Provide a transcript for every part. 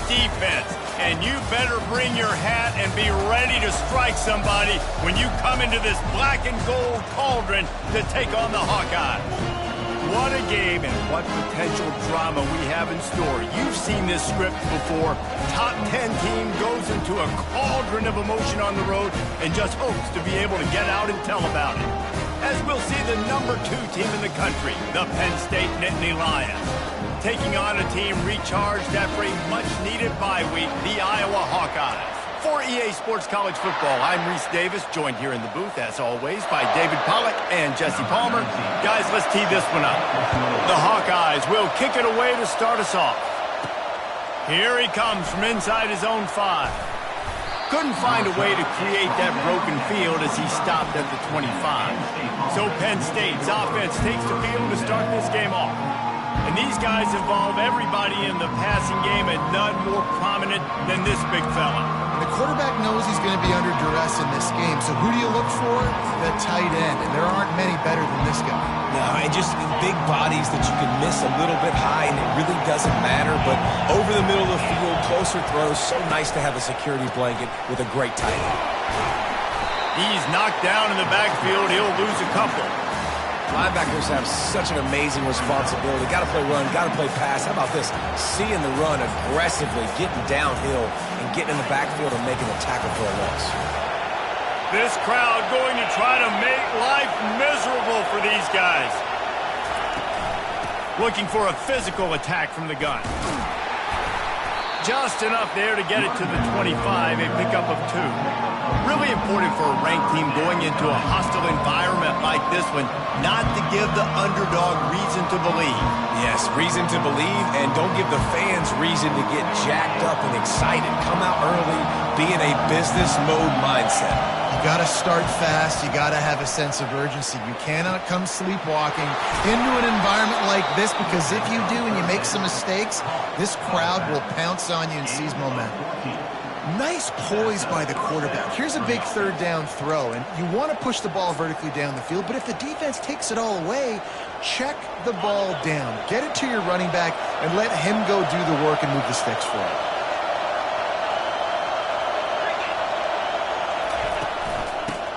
defense. And you better bring your hat and be ready to strike somebody when you come into this black and gold cauldron to take on the Hawkeyes. What a game and what potential drama we have in store. You've seen this script before. Top 10 team goes into a cauldron of emotion on the road and just hopes to be able to get out and tell about it. As we'll see the number 2 team in the country, the Penn State Nittany Lions, taking on a team recharged after a much-needed bye week, the Iowa Hawkeyes. For EA Sports College Football, I'm Reese Davis, joined here in the booth, as always, by David Pollack and Jesse Palmer. Guys, let's tee this one up. The Hawkeyes will kick it away to start us off. Here he comes from inside his own 5. Couldn't find a way to create that broken field as he stopped at the 25. So Penn State's offense takes the field to start this game off. And these guys involve everybody in the passing game, and none more prominent than this big fella. The quarterback knows he's going to be under duress in this game, so who do you look for? The tight end, and there aren't many better than this guy. No, and just big bodies that you can miss a little bit high, and it really doesn't matter, but over the middle of the field, closer throws, so nice to have a security blanket with a great tight end. He's knocked down in the backfield. He'll lose a couple. Linebackers have such an amazing responsibility. Got to play run, got to play pass. How about this? Seeing the run aggressively, getting downhill, and getting in the backfield and making a tackle for a loss. This crowd going to try to make life miserable for these guys. Looking for a physical attack from the gun. Just enough there to get it to the 25, a pickup of 2. Really important for a ranked team going into a hostile environment like this one, not to give the underdog reason to believe. Yes, reason to believe, and don't give the fans reason to get jacked up and excited. Come out early, be in a business mode mindset. You got to start fast. You got to have a sense of urgency. You cannot come sleepwalking into an environment like this, because if you do and you make some mistakes, this crowd will pounce on you and seize momentum. Nice poise by the quarterback. Here's a big third down throw, and you want to push the ball vertically down the field, but if the defense takes it all away, check the ball down. Get it to your running back and let him go do the work and move the sticks for you.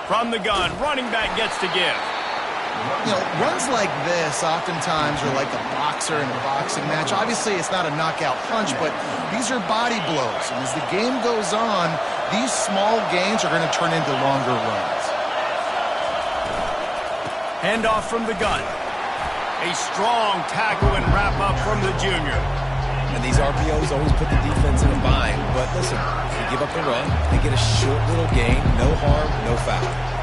From the gun, running back gets to give. You know, runs like this oftentimes are like a boxer in a boxing match. Obviously, it's not a knockout punch, but these are body blows. And as the game goes on, these small gains are going to turn into longer runs. Handoff from the gun. A strong tackle and wrap-up from the junior. And these RPOs always put the defense in a bind. But listen, if you give up the run, they get a short little gain, no harm, no foul.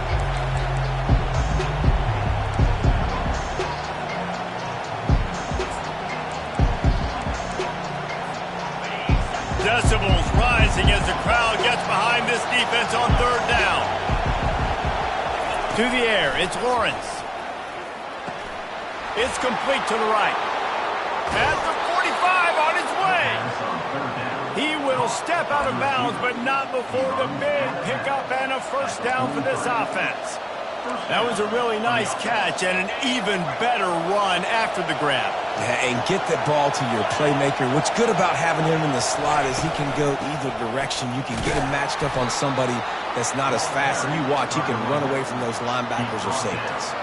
Decibels rising as the crowd gets behind this defense on third down. To the air, it's Lawrence. It's complete to the right. At the 45 on its way. He will step out of bounds, but not before the big pickup and a first down for this offense. That was a really nice catch and an even better run after the grab. Yeah, and get the ball to your playmaker. What's good about having him in the slot is he can go either direction. You can get him matched up on somebody that's not as fast, and you watch, he can run away from those linebackers or safeties.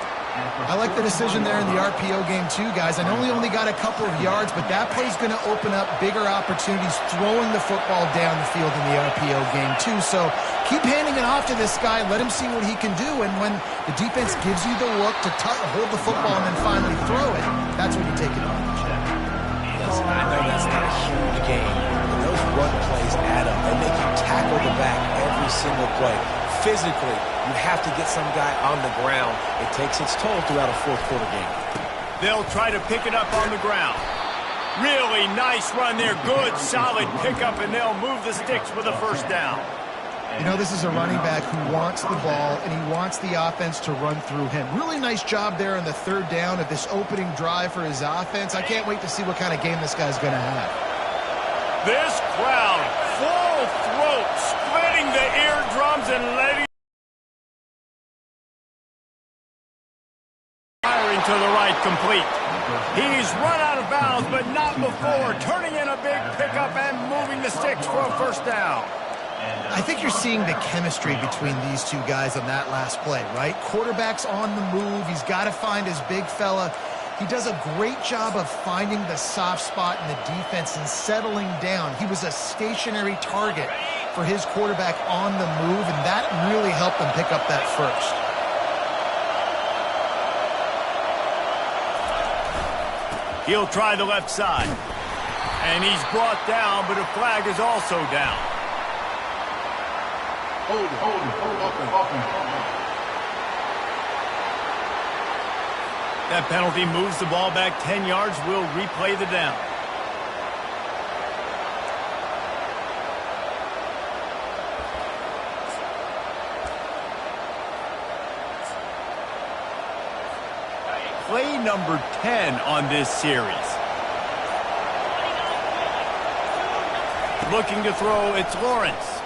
I like the decision there in the RPO game too, guys. I know he only got a couple of yards, but that play's going to open up bigger opportunities throwing the football down the field in the RPO game too. So keep handing it off to this guy. Let him see what he can do. And when the defense gives you the look to hold the football and then finally throw it, that's when you take it off. Listen, I know that's not a huge game, but those run plays add up. They make you tackle the back every single play. Physically, you have to get some guy on the ground. It takes its toll throughout a fourth-quarter game. They'll try to pick it up on the ground. Really nice run there. Good, solid pickup, and they'll move the sticks for the first down. You know, this is a running back who wants the ball, and he wants the offense to run through him. Really nice job there on the third down of this opening drive for his offense. I can't wait to see what kind of game this guy's going to have. This crowd, full throat, splitting the eardrums and letting firing to the right, complete. He's run out of bounds, but not before. Turning in a big pickup and moving the sticks for a first down. I think you're seeing the chemistry between these two guys on that last play, right? Quarterback's on the move. He's got to find his big fella. He does a great job of finding the soft spot in the defense and settling down. He was a stationary target for his quarterback on the move, and that really helped them pick up that first. He'll try the left side. And he's brought down, but a flag is also down. Hold it. That penalty moves the ball back 10 yards. We'll replay the down. Play number 10 on this series. Looking to throw, it's Lawrence.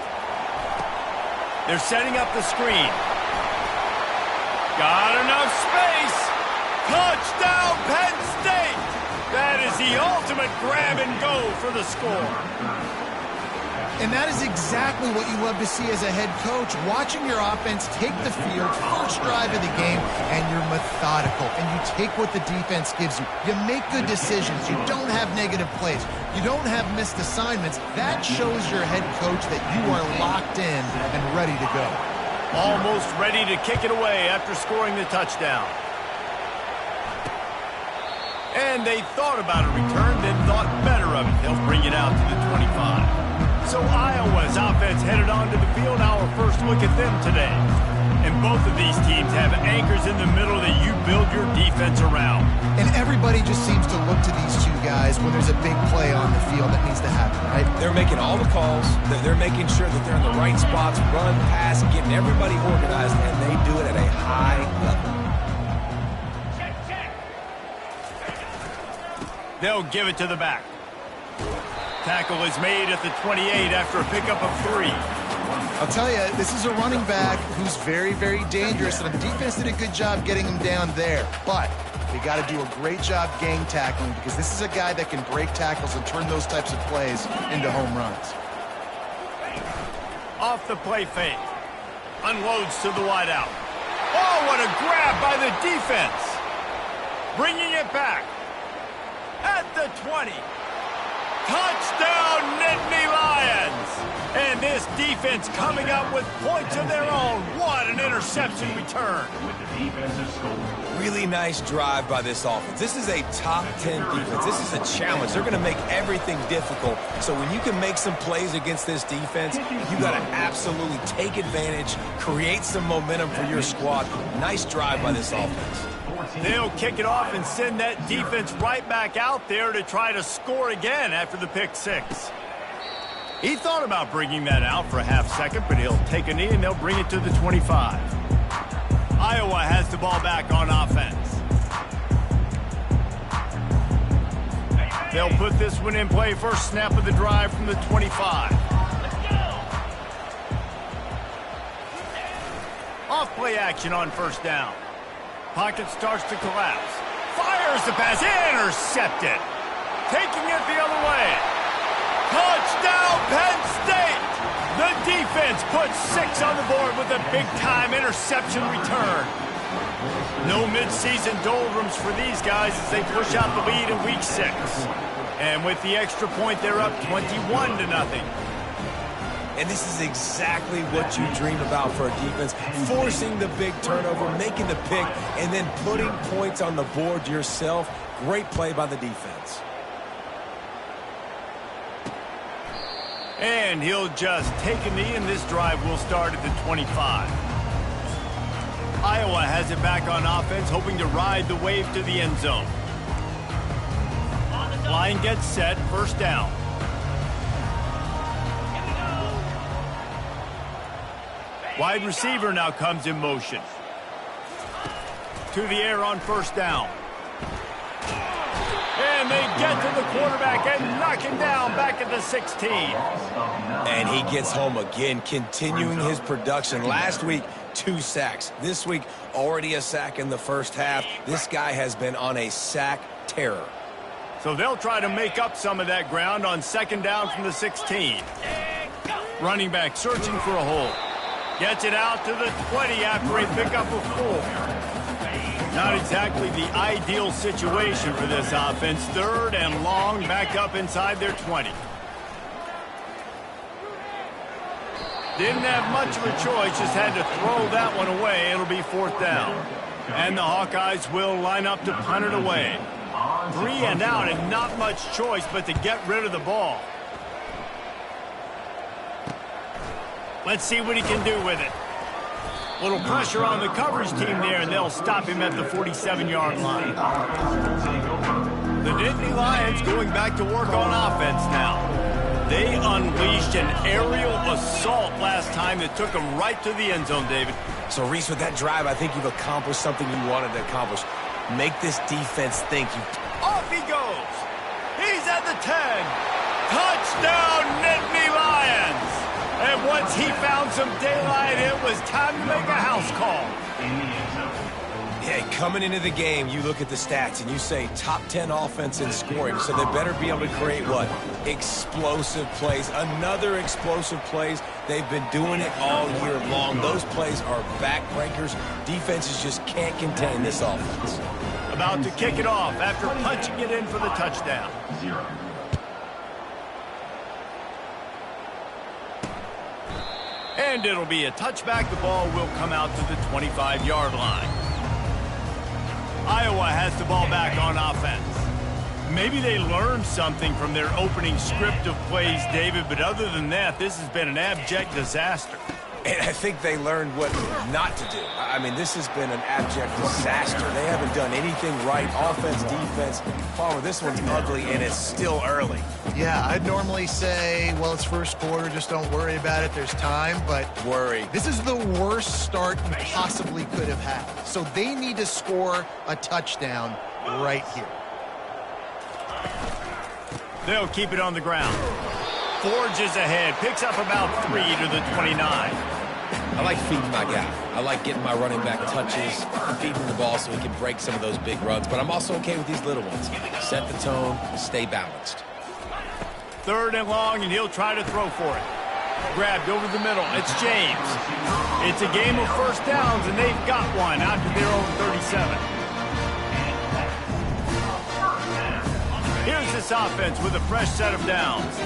They're setting up the screen. Got enough space. Touchdown, Penn State! That is the ultimate grab and go for the score. And that is exactly what you love to see as a head coach. Watching your offense take the field, first drive of the game, and you're methodical. And you take what the defense gives you. You make good decisions. You don't have negative plays. You don't have missed assignments. That shows your head coach that you are locked in and ready to go. Almost ready to kick it away after scoring the touchdown. And they thought about a return, then thought better of it. They'll bring it out to the 25. So Iowa's offense headed onto the field. Our first look at them today. And both of these teams have anchors in the middle that you build your defense around. And everybody just seems to look to these two guys when there's a big play on the field that needs to happen, right? They're making all the calls. They're making sure that they're in the right spots, run, pass, getting everybody organized, and they do it at a high level. They'll give it to the back. Tackle is made at the 28 after a pickup of 3. I'll tell you, this is a running back who's very, very dangerous, and the defense did a good job getting him down there. But they got to do a great job gang tackling because this is a guy that can break tackles and turn those types of plays into home runs. Off the play fake. Unloads to the wideout. Oh, what a grab by the defense. Bringing it back. At the 20. Touchdown, Nittany Lions! And this defense coming up with points of their own. What an interception return. Really nice drive by this offense. This is a top 10 defense. This is a challenge. They're going to make everything difficult. So when you can make some plays against this defense, you got to absolutely take advantage, create some momentum for your squad. Nice drive by this offense. They'll kick it off and send that defense right back out there to try to score again after the pick 6. He thought about bringing that out for a half second, but he'll take a knee and they'll bring it to the 25. Iowa has the ball back on offense. They'll put this one in play. First snap of the drive from the 25. Off play action on first down. Pocket starts to collapse. Fires the pass. Intercepted. Taking it the other way. Touchdown, Penn State! The defense puts 6 on the board with a big-time interception return. No mid-season doldrums for these guys as they push out the lead in Week 6. And with the extra point, they're up 21-0. And this is exactly what you dream about for a defense. Forcing the big turnover, making the pick, and then putting points on the board yourself. Great play by the defense. And he'll just take a knee, and this drive will start at the 25. Iowa has it back on offense, hoping to ride the wave to the end zone. Line gets set, first down. Wide receiver now comes in motion. To the air on first down. And they get to the quarterback and knock him down back at the 16. And he gets home again, continuing his production. Last week, 2 sacks. This week, already a sack in the first half. This guy has been on a sack terror. So they'll try to make up some of that ground on second down from the 16. Running back searching for a hole. Gets it out to the 20 after a pickup of 4. Not exactly the ideal situation for this offense. Third and long, back up inside their 20. Didn't have much of a choice, just had to throw that one away. It'll be fourth down. And the Hawkeyes will line up to punt it away. 3 and out and not much choice but to get rid of the ball. Let's see what he can do with it. Little pressure on the coverage team there, and they'll stop him at the 47-yard line. The Nittany Lions going back to work on offense now. They unleashed an aerial assault last time that took them right to the end zone, David. So, Reese, with that drive, I think you've accomplished something you wanted to accomplish. Make this defense think. Off he goes. He's at the 10. Touchdown, Nittany Lions. And once he found some daylight, it was time to make a house call. Yeah, coming into the game, you look at the stats and you say top 10 offense in scoring, so they better be able to create what? Explosive plays. Another explosive plays. They've been doing it all year long. Those plays are backbreakers. Defenses just can't contain this offense. About to kick it off after punching it in for the touchdown. And it'll be a touchback. The ball will come out to the 25-yard line. Iowa has the ball back on offense. Maybe they learned something from their opening script of plays, David, but other than that, this has been an abject disaster. And I think they learned what not to do. I mean, this has been an abject disaster. They haven't done anything right. Offense, defense. Palmer, this one's ugly, and it's still early. Yeah, I'd normally say, well, it's first quarter, just don't worry about it, there's time, but Worry. this is the worst start you possibly could have had. So they need to score a touchdown right here. They'll keep it on the ground. Forges ahead, picks up about 3 to the 29. I like feeding my guy. I like getting my running back touches, feeding the ball so he can break some of those big runs. But I'm also okay with these little ones. Set the tone, stay balanced. Third and long, and he'll try to throw for it. Grabbed over the middle. It's James. It's a game of first downs, and they've got one out to their own 37. Here's this offense with a fresh set of downs.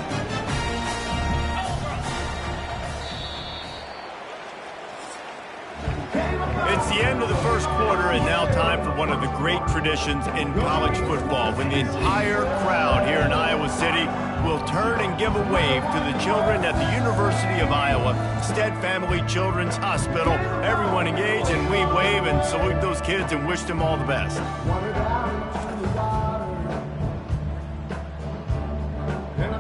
It's the end of the first quarter, and now time for one of the great traditions in college football, when the entire crowd here in Iowa City will turn and give a wave to the children at the University of Iowa, Stead Family Children's Hospital. Everyone engage, and we wave and salute those kids and wish them all the best.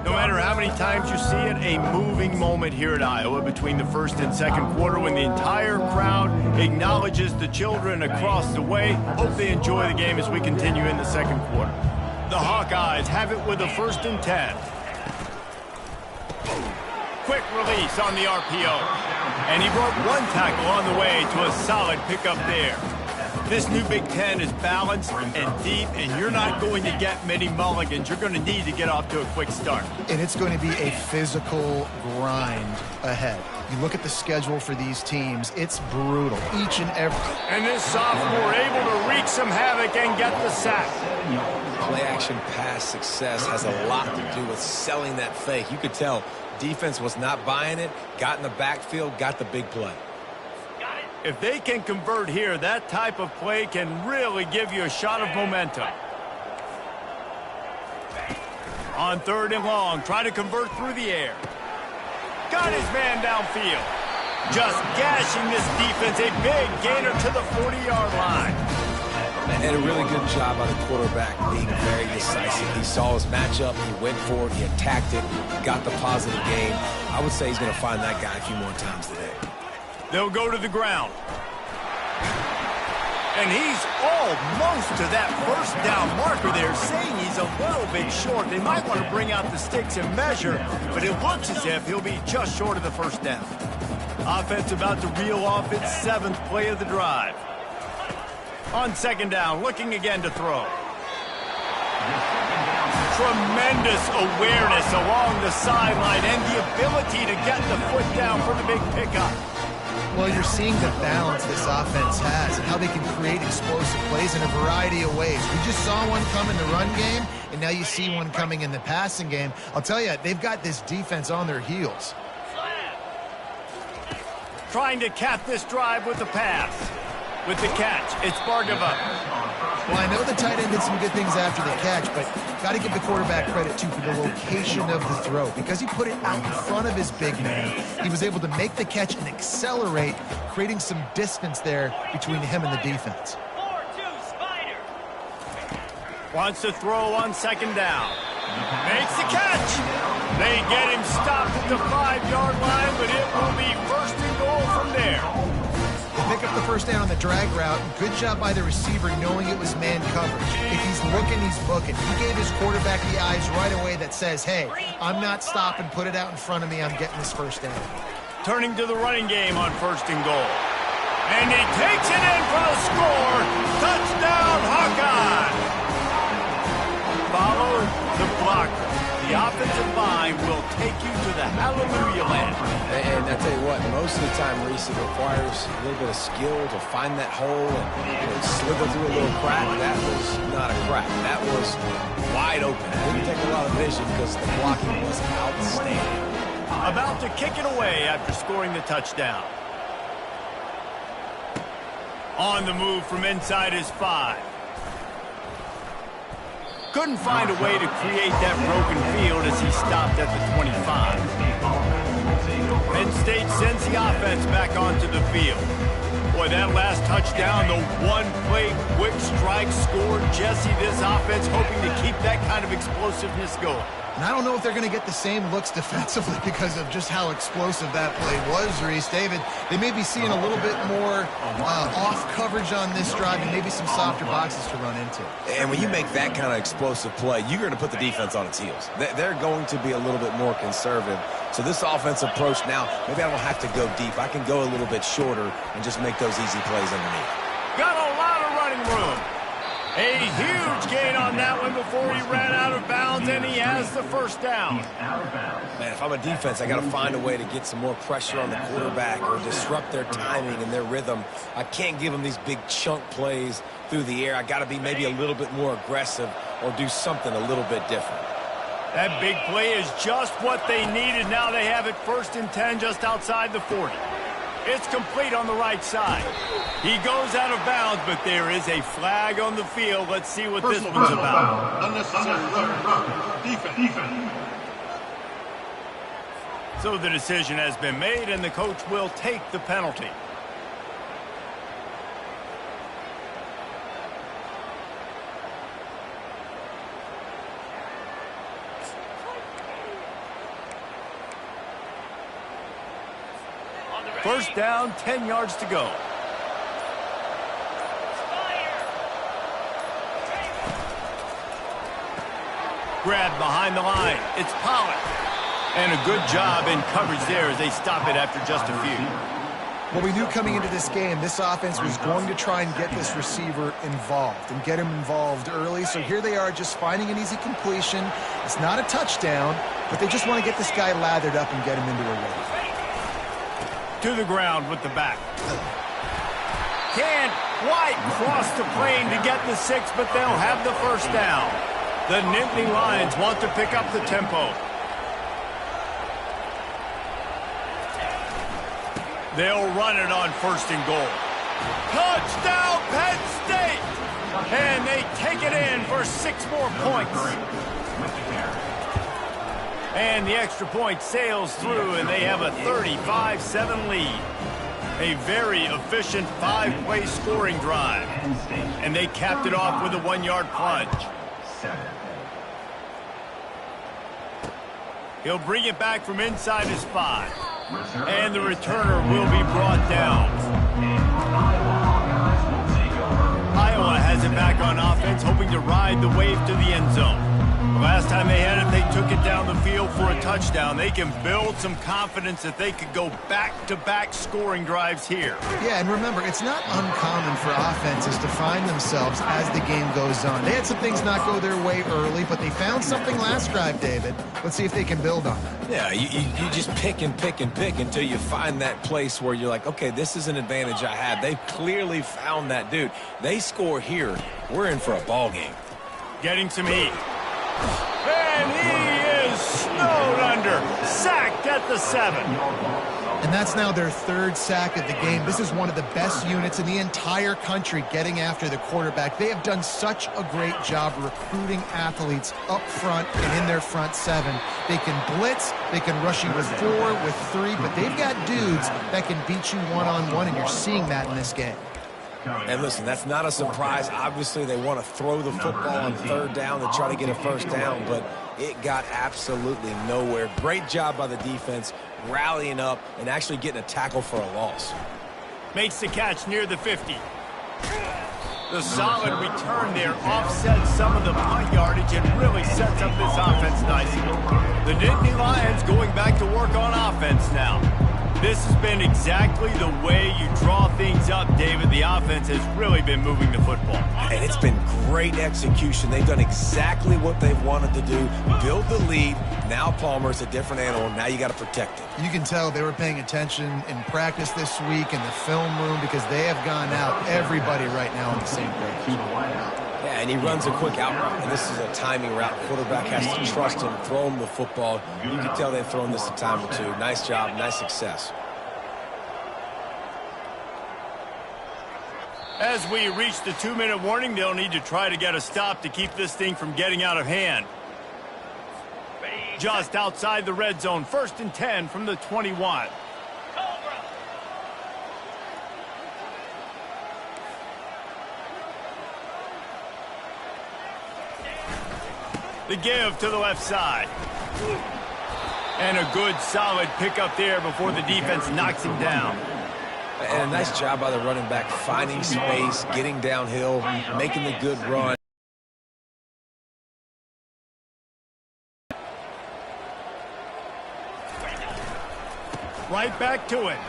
No matter how many times you see it, a moving moment here at Iowa between the first and second quarter when the entire crowd acknowledges the children across the way. Hope they enjoy the game as we continue in the second quarter. The Hawkeyes have it with a 1st and 10. Quick release on the RPO. And he broke one tackle on the way to a solid pickup there. This new Big Ten is balanced and deep, and you're not going to get many mulligans. You're going to need to get off to a quick start. And it's going to be a physical grind ahead. You look at the schedule for these teams, it's brutal, each and every. And this sophomore able to wreak some havoc and get the sack. Play-action pass success has a lot to do with selling that fake. You could tell defense was not buying it, got in the backfield, got the big play. If they can convert here, that type of play can really give you a shot of momentum. On 3rd and long, try to convert through the air. Got his man downfield. Just gashing this defense, a big gainer to the 40-yard line. And a really good job by the quarterback being very decisive. He saw his matchup, he went for it, he attacked it, got the positive gain. I would say he's going to find that guy a few more times today. They'll go to the ground. And he's almost to that first down marker there, saying he's a little bit short. They might want to bring out the sticks and measure, but it looks as if he'll be just short of the first down. Offense about to reel off its 7th play of the drive. On 2nd down, looking again to throw. tremendous awareness along the sideline and the ability to get the foot down for the big pickup. Well, you're seeing the balance this offense has and how they can create explosive plays in a variety of ways. We just saw one come in the run game, and now you see one coming in the passing game. I'll tell you, they've got this defense on their heels. Trying to cap this drive with the pass. With the catch, it's Bargava. Well, I know the tight end did some good things after the catch, but got to give the quarterback credit, too, for the location of the throw. Because he put it out in front of his big man, he was able to make the catch and accelerate, creating some distance there between him and the defense. Wants to throw on second down. Makes the catch. They get him stopped at the 5-yard line, but it will be first and goal from there. They pick up the first down on the drag route. Good job by the receiver knowing it was man coverage. If he's looking, he's booking. He gave his quarterback the eyes right away that says, hey, I'm not stopping, put it out in front of me, I'm getting this first down. Turning to the running game on first and goal. And he takes it in for a score. Touchdown, Hawkeye! Follow the blocker. The offensive line will take you to the hallelujah land. And I tell you what, most of the time, Reese, it requires a little bit of skill to find that hole and slither through a little crack. That was not a crack. That was wide open. It didn't take a lot of vision because the blocking was outstanding. About to kick it away after scoring the touchdown. On the move from inside his 5. Couldn't find a way to create that broken field as he stopped at the 25. Penn State sends the offense back onto the field. Boy, that last touchdown, the one-play quick strike score. Jesse, this offense hoping to keep that kind of explosiveness going. And I don't know if they're going to get the same looks defensively because of just how explosive that play was, Reese. David, they may be seeing a little bit more off coverage on this drive and maybe some softer boxes to run into. And when you make that kind of explosive play, you're going to put the defense on its heels. They're going to be a little bit more conservative. So this offensive approach now, maybe I don't have to go deep. I can go a little bit shorter and just make those easy plays underneath. Got a lot of running room. A huge gain on that one before he ran out of bounds, and he has the first down. Man, if I'm a defense, I got to find a way to get some more pressure on the quarterback or disrupt their timing and their rhythm. I can't give them these big chunk plays through the air. I got to be maybe a little bit more aggressive or do something a little bit different. That big play is just what they needed. Now they have it 1st and 10 just outside the 40. It's complete on the right side. He goes out of bounds, but there is a flag on the field. Let's see what this one's about. Unnecessary run. Defense. So the decision has been made, and the coach will take the penalty. First down, 10 yards to go. Grabbed behind the line. It's Pollard. And a good job in coverage there as they stop it after just a few. Well, we knew coming into this game, this offense was going to try and get this receiver involved and get him involved early. So here they are just finding an easy completion. It's not a touchdown, but they just want to get this guy lathered up and get him into a rhythm. To the ground with the back. Can't quite cross the plane to get the 6, but they'll have the first down. The Nittany Lions want to pick up the tempo. They'll run it on 1st and goal. Touchdown, Penn State! And they take it in for 6 more points. And the extra point sails through, and they have a 35-7 lead. A very efficient 5-play scoring drive. And they capped it off with a 1-yard plunge. He'll bring it back from inside his 5. And the returner will be brought down. Iowa has it back on offense, hoping to ride the wave to the end zone. The last time they had it, they took took it down the field for a touchdown. They can build some confidence that they could go back-to-back scoring drives here. Yeah, and remember, it's not uncommon for offenses to find themselves as the game goes on. They had some things not go their way early, but they found something last drive, David. Let's see if they can build on that. Yeah, you just pick and pick and pick until you find that place where you're like, okay, this is an advantage I have. They've clearly found that, dude. They score here, we're in for a ball game. Getting some heat. And he is snowed under. Sacked at the 7. And that's now their 3rd sack of the game. This is one of the best units in the entire country getting after the quarterback. They have done such a great job recruiting athletes up front and in their front 7. They can blitz, they can rush you with 4, with 3, but they've got dudes that can beat you one-on-one, and you're seeing that in this game. And listen, that's not a surprise. Obviously, they want to throw the football on 3rd down to try to get a 1st down, but it got absolutely nowhere. Great job by the defense, rallying up and actually getting a tackle for a loss. Makes the catch near the 50. The solid return there offsets some of the punt yardage and really sets up this offense nicely. The Nittany Lions going back to work on offense now. This has been exactly the way you draw things up, David. The offense has really been moving the football. And it's been great execution. They've done exactly what they've wanted to do. Build the lead. Now Palmer's a different animal. Now you got to protect it. You can tell they were paying attention in practice this week in the film room because they have gone out, everybody right now on the same page. Yeah, and he runs a quick out route, and this is a timing route. Quarterback has to trust him, throw him the football. You can tell they've thrown this a time or two. Nice job, nice success. As we reach the 2-minute warning, they'll need to try to get a stop to keep this thing from getting out of hand. Just outside the red zone, 1st and 10 from the 21. The give to the left side. And a good, solid pickup there before the defense knocks him down. And a nice job by the running back, finding space, getting downhill, making the good run. Right back to it.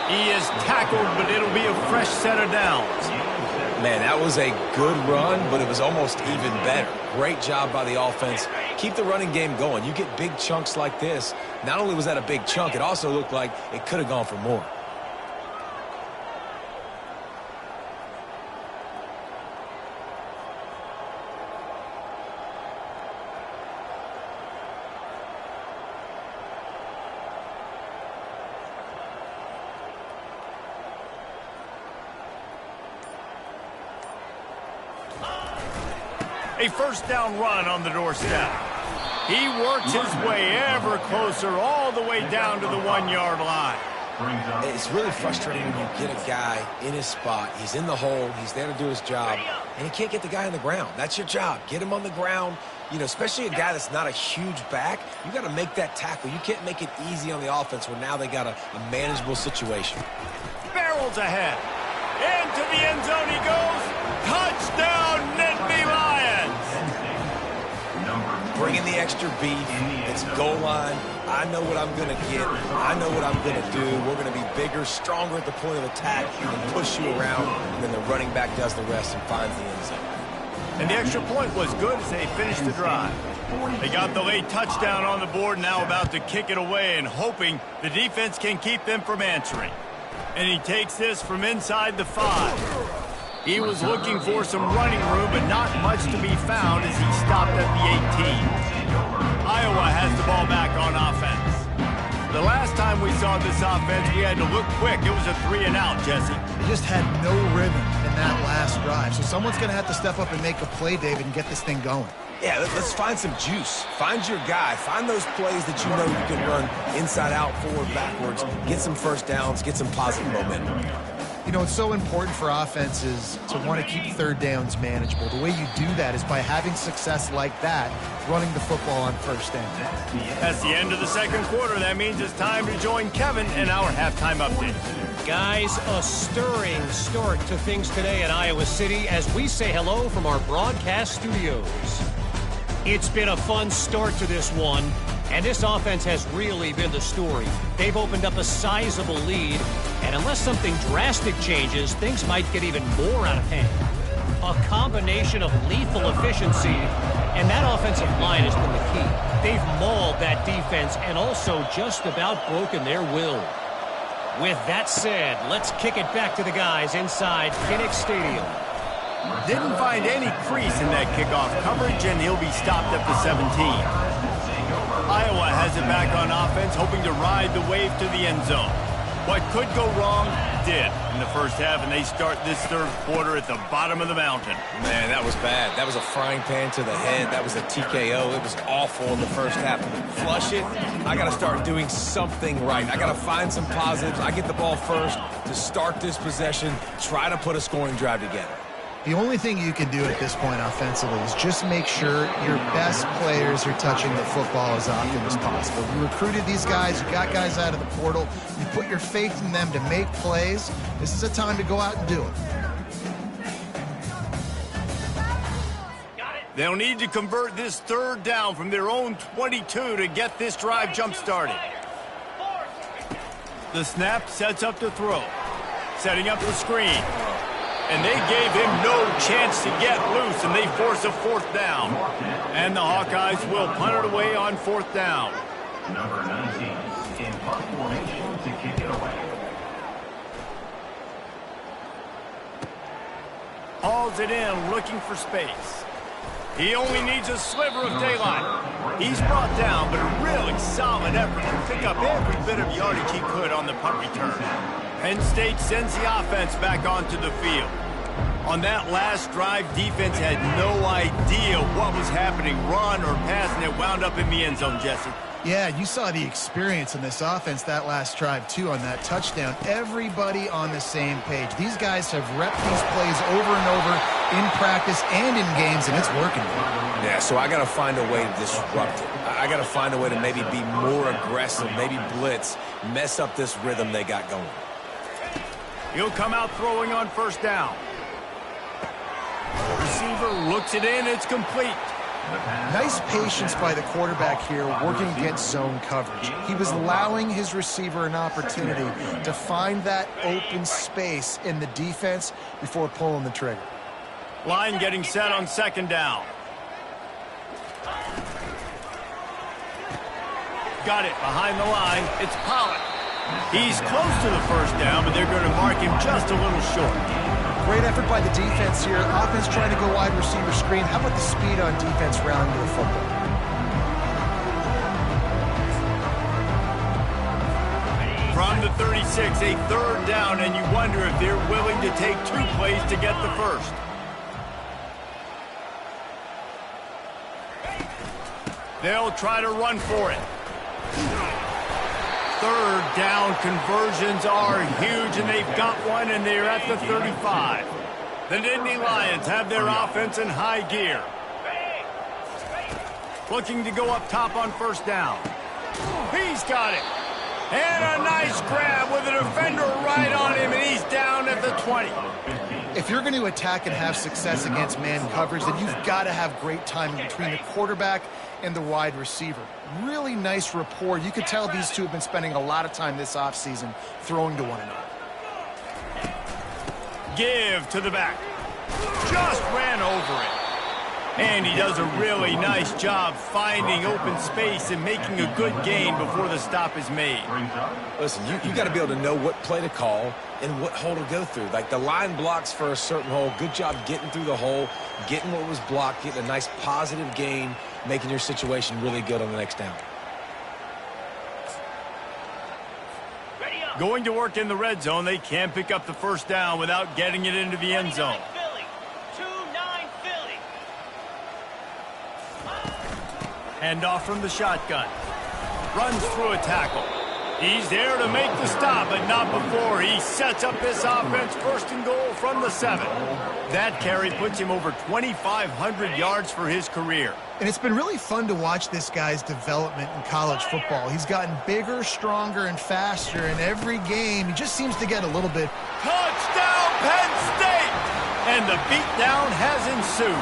He is tackled, but it'll be a fresh set of downs. Man, that was a good run, but it was almost even better. Great job by the offense. Keep the running game going. You get big chunks like this. Not only was that a big chunk, it also looked like it could have gone for more. A 1st down run on the doorstep. He works his way ever closer all the way down to the 1-yard line. It's really frustrating when you get a guy in his spot. He's in the hole. He's there to do his job, and he can't get the guy on the ground. That's your job. Get him on the ground. You know, especially a guy that's not a huge back. You got to make that tackle. You can't make it easy on the offense where now they got a manageable situation. Barrels ahead. Into the end zone he goes. Touchdown, Nittany Lions. Bringing the extra beef. It's goal line. I know what I'm going to get. I know what I'm going to do. We're going to be bigger, stronger at the point of attack and push you around. And then the running back does the rest and finds the end zone. And the extra point was good as they finished the drive. They got the late touchdown on the board, now about to kick it away and hoping the defense can keep them from answering. And he takes this from inside the 5. He was looking for some running room, but not much to be found as he stopped at the 18. Iowa has the ball back on offense. The last time we saw this offense, we had to look quick. It was a 3-and-out, Jesse. They just had no rhythm in that last drive. So someone's going to have to step up and make a play, David, and get this thing going. Yeah, let's find some juice. Find your guy. Find those plays that you know you can run inside out, forward, backwards. Get some 1st downs. Get some positive momentum. You know, it's so important for offenses to want to keep 3rd downs manageable. The way you do that is by having success like that, running the football on 1st down. That's the end of the 2nd quarter. That means it's time to join Kevin in our halftime update. Guys, a stirring start to things today in Iowa City as we say hello from our broadcast studios. It's been a fun start to this one, and this offense has really been the story. They've opened up a sizable lead, and unless something drastic changes, things might get even more out of hand. A combination of lethal efficiency, and that offensive line has been the key. They've mauled that defense and also just about broken their will. With that said, let's kick it back to the guys inside Kinnick Stadium. Didn't find any crease in that kickoff coverage, and he'll be stopped at the 17. Iowa has it back on offense, hoping to ride the wave to the end zone. What could go wrong did in the first half, and they start this third quarter at the bottom of the mountain. Man, that was bad. That was a frying pan to the head. That was a TKO. It was awful in the first half. Flush it. I got to start doing something right. I got to find some positives. I get the ball first to start this possession, try to put a scoring drive together. The only thing you can do at this point offensively is just make sure your best players are touching the football as often as possible. You recruited these guys, you got guys out of the portal, you put your faith in them to make plays. This is a time to go out and do it. They'll need to convert this third down from their own 22 to get this drive jump-started. The snap sets up the throw, setting up the screen. And they gave him no chance to get loose, and they force a fourth down. And the Hawkeyes will punt it away on fourth down. Number 19 in punt formation to kick it away. Hauls it in, looking for space. He only needs a sliver of daylight. He's brought down, but a really solid effort to pick up every bit of yardage he could on the punt return. Penn State sends the offense back onto the field. On that last drive, defense had no idea what was happening, run or pass, and it wound up in the end zone, Jesse. Yeah, you saw the experience in this offense that last drive, too, on that touchdown. Everybody on the same page. These guys have repped these plays over and over in practice and in games, and it's working. Yeah, so I got to find a way to disrupt it. I got to find a way to maybe be more aggressive, maybe blitz, mess up this rhythm they got going. He'll come out throwing on first down. Receiver looks it in. It's complete. Nice patience by the quarterback here working against zone coverage. He was allowing his receiver an opportunity to find that open space in the defense before pulling the trigger. Line getting set on second down. Got it behind the line. It's Pollock. He's close to the first down, but they're going to mark him just a little short. Great effort by the defense here. Offense trying to go wide receiver screen. How about the speed on defense rounding the football? From the 36, a third down, and you wonder if they're willing to take 2 plays to get the first. They'll try to run for it. Third down conversions are huge, and they've got one, and they're at the 35. The Nittany Lions have their offense in high gear. Looking to go up top on first down. He's got it. And a nice grab with a defender right on him, and he's down at the 20. If you're going to attack and have success against man coverage, then you've got to have great timing between the quarterback and the wide receiver. Really nice rapport. You could tell these two have been spending a lot of time this offseason throwing to one another. Give to the back. Just ran over it. And he does a really nice job finding open space and making a good gain before the stop is made. Listen, you got to be able to know what play to call and what hole to go through. Like the line blocks for a certain hole. Good job getting through the hole, getting what was blocked, getting a nice positive gain, making your situation really good on the next down. Going to work in the red zone, they can't pick up the first down without getting it into the end zone. Hand off from the shotgun. Runs through a tackle. He's there to make the stop, but not before he sets up this offense first and goal from the 7. That carry puts him over 2,500 yards for his career. And it's been really fun to watch this guy's development in college football. He's gotten bigger, stronger, and faster in every game. He just seems to get a little bit. Touchdown, Penn State! And the beatdown has ensued.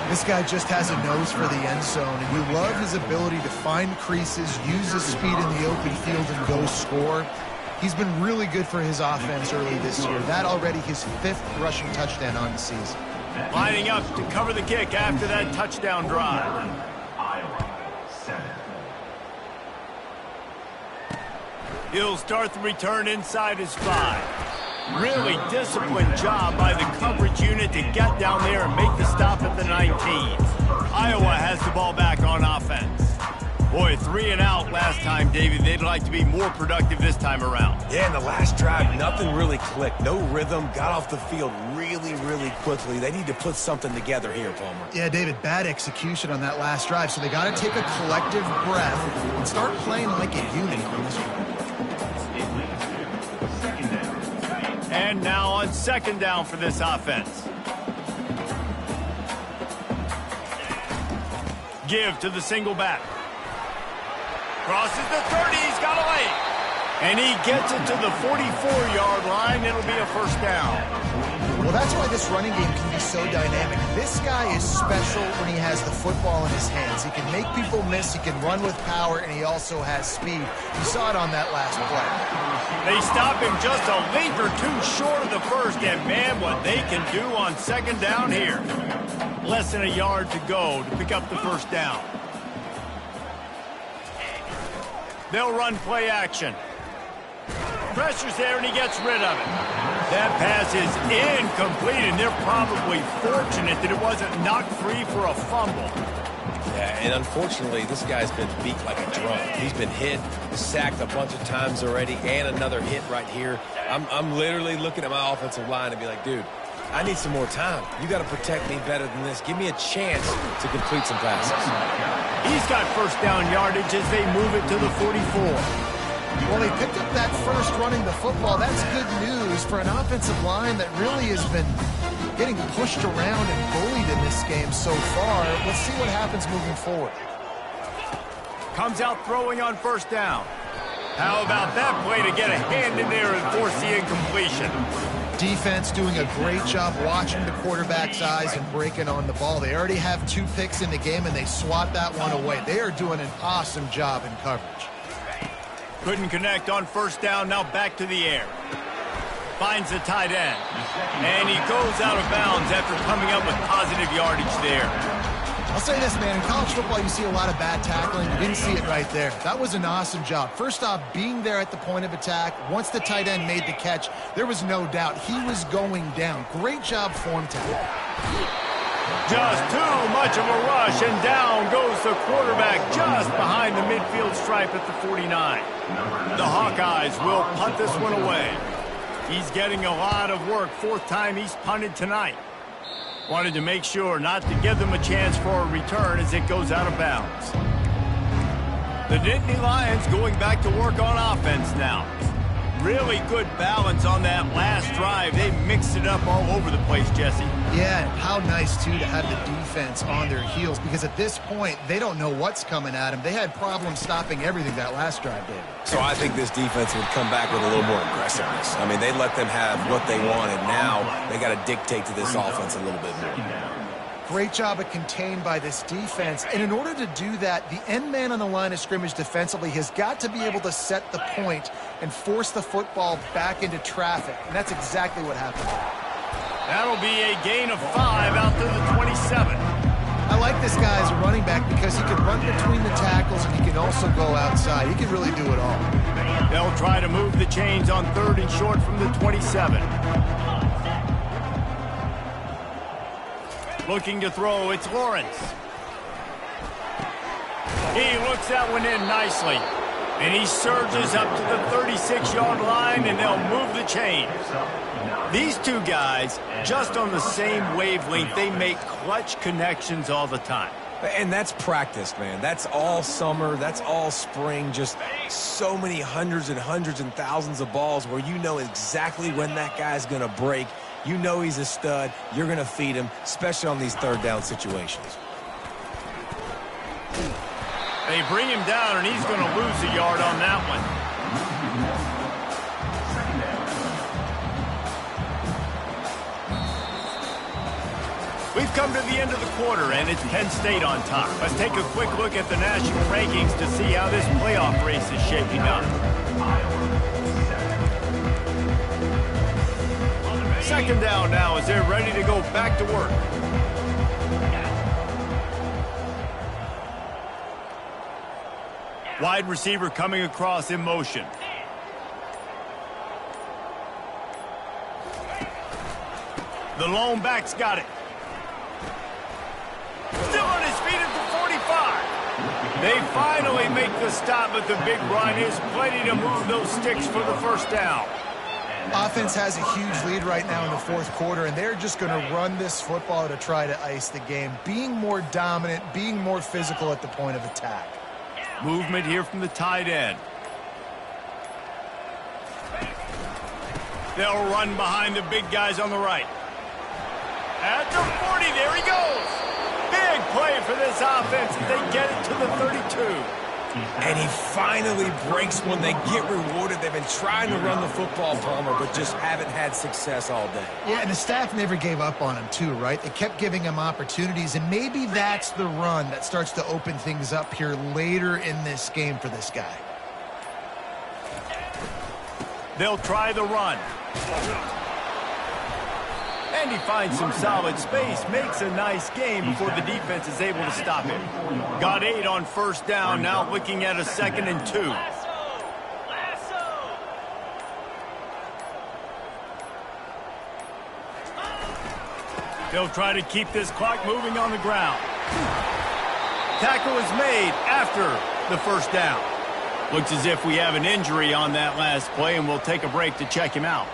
This guy just has a nose for the end zone, and you love his ability to find creases, use his speed in the open field, and go score. He's been really good for his offense early this year. That already his 5th rushing touchdown on the season. Lining up to cover the kick after that touchdown drive. He'll start the return inside his 5. Really disciplined job by the coverage unit to get down there and make the stop at the 19. Iowa has the ball back on offense. Boy, 3 and out last time, Davey. They'd like to be more productive this time around. Yeah, in the last drive, nothing really clicked. No rhythm, got off the field really quickly. They need to put something together here, Palmer. Yeah, David, bad execution on that last drive, so they got to take a collective breath and start playing like a unit on this one. And now on 2nd down for this offense. Give to the single back. Crosses the 30, he's got a lane. And he gets it to the 44-yard line. It'll be a 1st down. Well, that's why this running game can be so dynamic. This guy is special when he has the football in his hands. He can make people miss, he can run with power, and he also has speed. You saw it on that last play. They stop him just a link or 2 short of the 1st, and man, what they can do on 2nd down here. Less than a yard to go to pick up the 1st down. They'll run play action. Pressure's there, and he gets rid of it. That pass is incomplete, and they're probably fortunate that it wasn't knocked free for a fumble. Yeah, and unfortunately, this guy's been beat like a drum. He's been hit, sacked a bunch of times already, and another hit right here. I'm literally looking at my offensive line and be like, dude, I need some more time. You got to protect me better than this. Give me a chance to complete some passes. He's got 1st down yardage as they move it to the 44. Well, they picked up that 1st running the football. That's good news for an offensive line that really has been getting pushed around and bullied in this game so far. Let's see what happens moving forward. Comes out throwing on 1st down. How about that play to get a hand in there and force the incompletion? Defense doing a great job watching the quarterback's eyes and breaking on the ball. They already have 2 picks in the game, and they swat that one away. They are doing an awesome job in coverage. Couldn't connect on 1st down, now back to the air. Finds the tight end. And he goes out of bounds after coming up with positive yardage there. I'll say this, man. In college football, you see a lot of bad tackling. You didn't see it right there. That was an awesome job. First off, being there at the point of attack. Once the tight end made the catch, there was no doubt he was going down. Great job form tackle. Just too much of a rush, and down goes the quarterback just behind the midfield stripe at the 49. The Hawkeyes will punt this one away. He's getting a lot of work. 4th time he's punted tonight. Wanted to make sure not to give them a chance for a return as it goes out of bounds. The Nittany Lions going back to work on offense now. Really good balance on that last drive. They mixed it up all over the place, Jesse. Yeah, how nice, too, to have the defense on their heels, because at this point, they don't know what's coming at them. They had problems stopping everything that last drive, David. So I think this defense would come back with a little more aggressiveness. I mean, they let them have what they wanted. Now they got to dictate to this offense a little bit more. Great job of contained by this defense. And in order to do that, the end man on the line of scrimmage defensively has got to be able to set the point and force the football back into traffic. And that's exactly what happened. That'll be a gain of 5 out to the 27. I like this guy as a running back because he can run between the tackles and he can also go outside. He can really do it all. They'll try to move the chains on 3rd and short from the 27. Looking to throw, it's Lawrence. He looks that one in nicely. And he surges up to the 36-yard line, and they'll move the chains. These two guys, just on the same wavelength, they make clutch connections all the time. And that's practice, man. That's all summer. That's all spring. Just so many hundreds and thousands of balls where you know exactly when that guy's going to break. You know he's a stud. You're going to feed him, especially on these 3rd down situations. They bring him down, and he's going to lose a yard on that one. We come to the end of the quarter, and it's Penn State on top. Let's take a quick look at the national rankings to see how this playoff race is shaping up. Second down now as they're ready to go back to work. Wide receiver coming across in motion. The lone back's got it. Still on his feet at the 45. They finally make the stop, but the big run is plenty to move those sticks for the first down. Offense has a huge lead right now in the fourth quarter, and they're just going to run this football to try to ice the game, being more dominant, being more physical at the point of attack. Movement here from the tight end. They'll run behind the big guys on the right. At the 40, there he goes. Big play for this offense as they get it to the 32. And he finally breaks when they get rewarded. They've been trying to run the football, Palmer, but just haven't had success all day. Yeah, and the staff never gave up on him, too, right? They kept giving him opportunities, and maybe that's the run that starts to open things up here later in this game for this guy. They'll try the run. And he finds some solid space, makes a nice game before the defense is able to stop him. Got 8 on first down, now looking at a 2nd and 2. They'll try to keep this clock moving on the ground. Tackle is made after the first down. Looks as if we have an injury on that last play, and we'll take a break to check him out.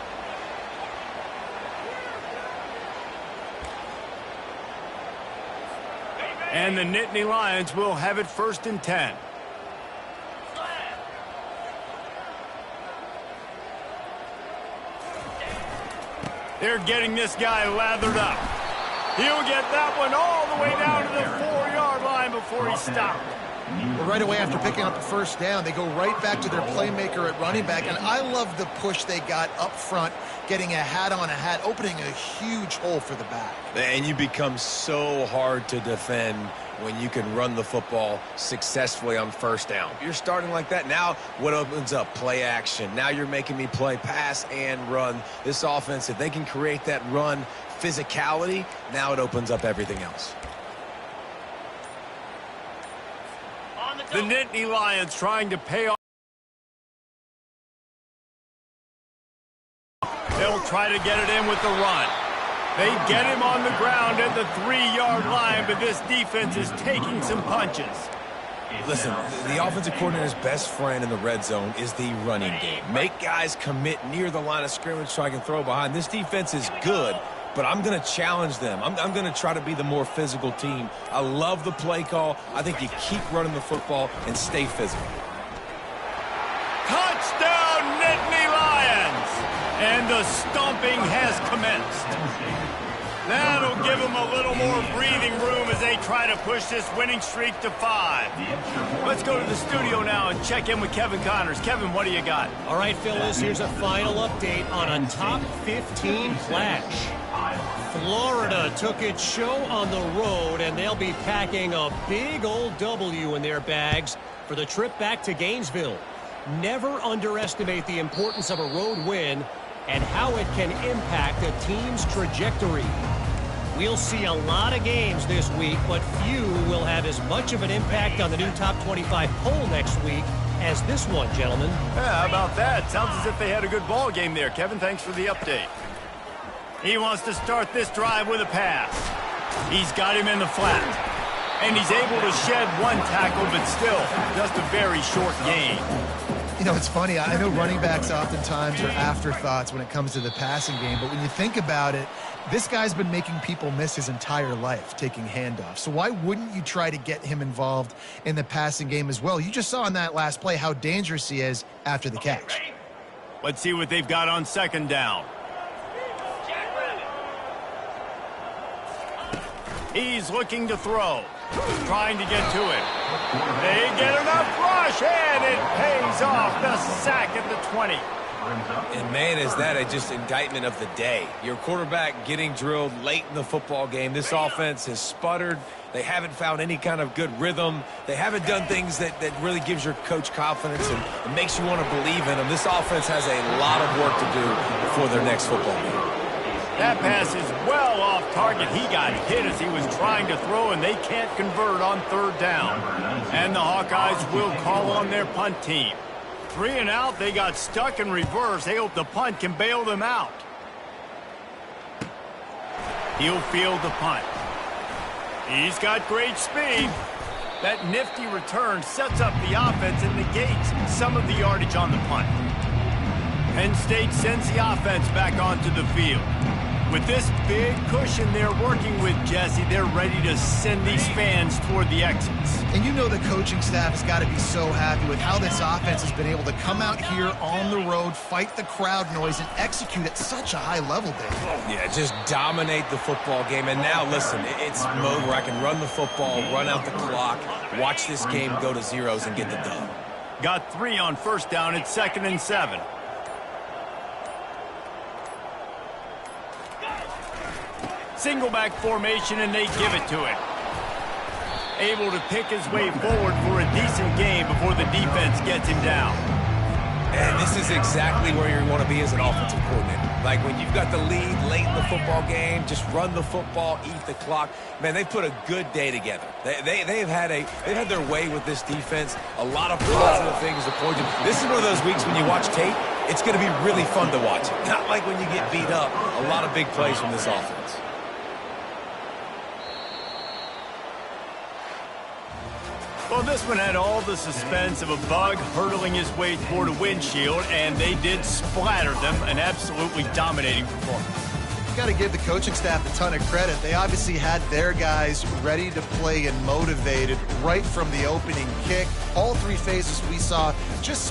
And the Nittany Lions will have it 1st and 10. They're getting this guy lathered up. He'll get that one all the way down to the 4-yard line before he's stopped. Well, right away after picking up the first down, they go right back to their playmaker at running back. And I love the push they got up front, getting a hat on a hat, opening a huge hole for the back. And you become so hard to defend when you can run the football successfully on first down. You're starting like that. Now what opens up? Play action. Now you're making me play pass and run. This offense, if they can create that run physicality, now it opens up everything else. The Nittany Lions trying to pay off. They'll try to get it in with the run. They get him on the ground at the 3-yard line, but this defense is taking some punches. Listen, the offensive coordinator's best friend in the red zone is the running game. Make guys commit near the line of scrimmage so I can throw behind. This defense is good, but I'm going to challenge them. I'm going to try to be the more physical team. I love the play call. I think you keep running the football and stay physical. Touchdown, Nittany Lions! And the stomping has commenced. That'll give them a little more breathing room as they try to push this winning streak to 5. Let's go to the studio now and check in with Kevin Connors. Kevin, what do you got? All right, Phyllis, here's a final update on a top 15 clash. Florida took its show on the road, and they'll be packing a big old W in their bags for the trip back to Gainesville. Never underestimate the importance of a road win and how it can impact a team's trajectory. We'll see a lot of games this week, but few will have as much of an impact on the new top 25 poll next week as this one, gentlemen. Yeah, how about that? Sounds as if they had a good ball game there. Kevin, thanks for the update. He wants to start this drive with a pass. He's got him in the flat. And he's able to shed one tackle, but still just a very short gain. You know, it's funny. I know running backs oftentimes are afterthoughts when it comes to the passing game, but when you think about it, this guy's been making people miss his entire life taking handoffs. So why wouldn't you try to get him involved in the passing game as well? You just saw in that last play how dangerous he is after the catch. Let's see what they've got on second down. He's looking to throw. Trying to get to it. They get enough rush, and it pays off. The sack at the 20. And, man, is that a just indictment of the day. Your quarterback getting drilled late in the football game. This offense has sputtered. They haven't found any kind of good rhythm. They haven't done things that really gives your coach confidence and makes you want to believe in them. This offense has a lot of work to do before their next football game. That pass is well off target. He got hit as he was trying to throw, and they can't convert on third down. And the Hawkeyes will call on their punt team. 3 and out, they got stuck in reverse. They hope the punt can bail them out. He'll field the punt. He's got great speed. That nifty return sets up the offense and negates some of the yardage on the punt. Penn State sends the offense back onto the field. With this big cushion they're working with, Jesse, they're ready to send these fans toward the exits. And you know the coaching staff has got to be so happy with how this offense has been able to come out here on the road, fight the crowd noise, and execute at such a high level, Dave. Yeah, just dominate the football game. And now, listen, it's mode where I can run the football, run out the clock, watch this game go to zeros and get the dub. Got 3 on first down. It's 2nd and 7. Single back formation, and they give it to him. Able to pick his way forward for a decent game before the defense gets him down. And this is exactly where you want to be as an offensive coordinator. Like when you've got the lead late in the football game, just run the football, eat the clock. Man, they put a good day together. They've had their way with this defense. A lot of positive things to point to. This is one of those weeks when you watch tape, it's going to be really fun to watch it. Not like when you get beat up. A lot of big plays from this offense. Well, this one had all the suspense of a bug hurtling his way toward a windshield, and they did splatter them. An absolutely dominating performance. You got to give the coaching staff a ton of credit. They obviously had their guys ready to play and motivated right from the opening kick. All 3 phases we saw just